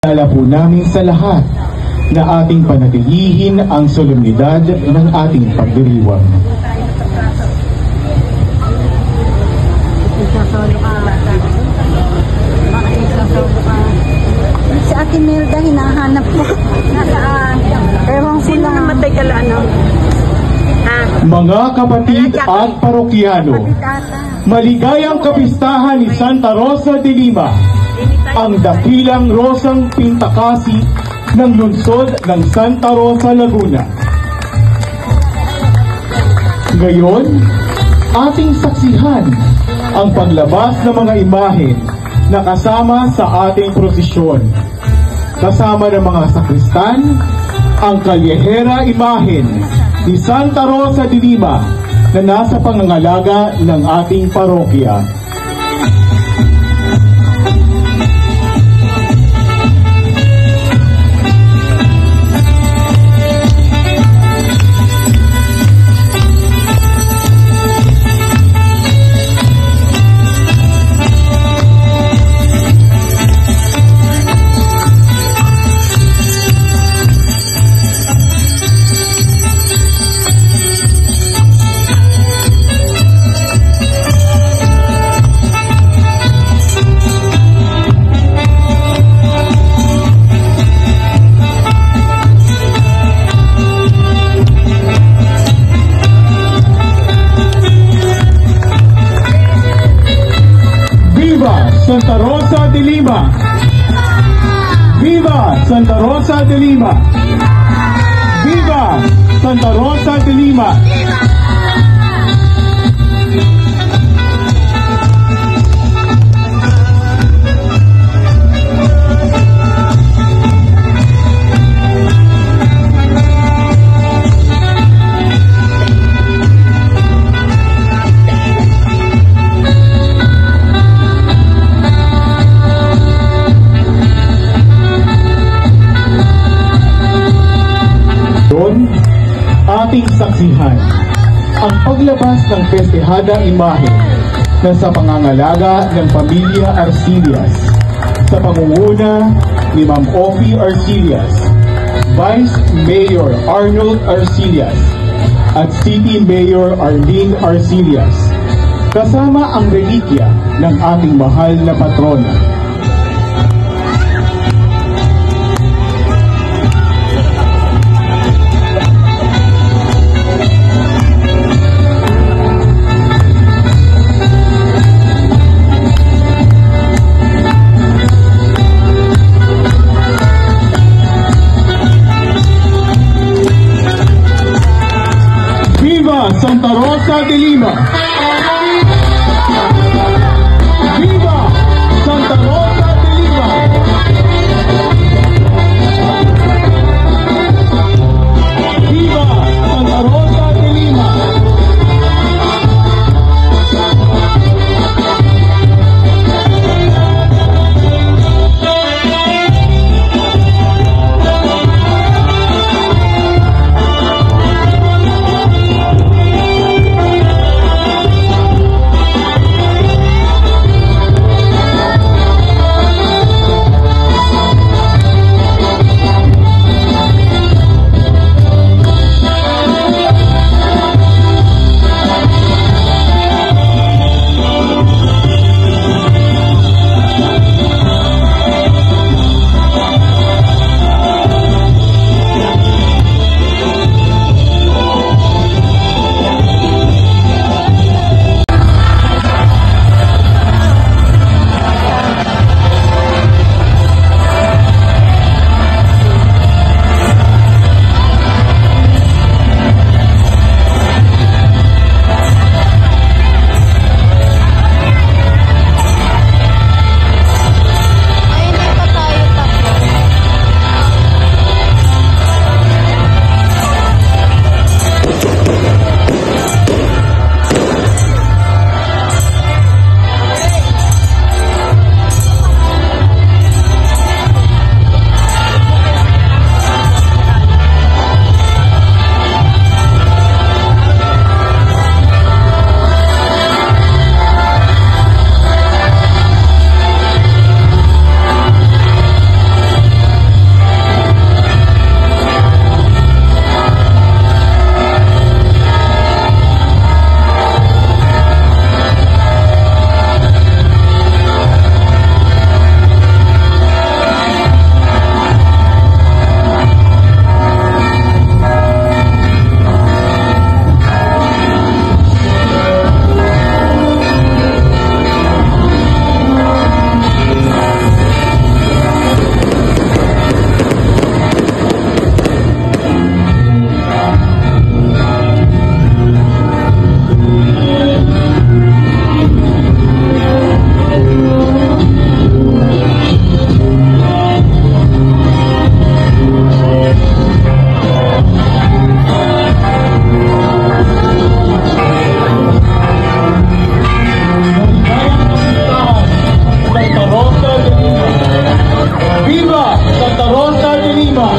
Alala po namin sa lahat na ating panatilihin ang solemnidad ng ating pagdiriwang. Si Ate Melda, hinahanap ko. Nasaan? Ewan ko lang. Namatay ka lang, ano? Mga kapatid at parokyano, maligayang kapistahan ni Santa Rosa de Lima, ang dakilang rosang pintakasi ng lungsod ng Santa Rosa, Laguna. Ngayon, ating saksihan ang paglabas ng mga imahen na kasama sa ating prosesyon. Kasama ng mga sakristan, ang kalyehera imahen ni Santa Rosa de Lima na nasa pangangalaga ng ating parokya. Santa Rosa de Lima! Viva Santa Rosa de Lima! Viva Santa Rosa de Lima! Ating saksihan ang paglabas ng festehada imahe na sa pangangalaga ng pamilya Arcillas sa pangunguna ni Ma'am Ophie Arcillas, Vice Mayor Arnold Arcillas at City Mayor Arlene Arcillas, kasama ang relikya ng ating mahal na patrona. Santa Rosa de Lima! Viva Santa Rosa de Lima! Viva Santa Rosa de Lima! Santa Rosa de Lima,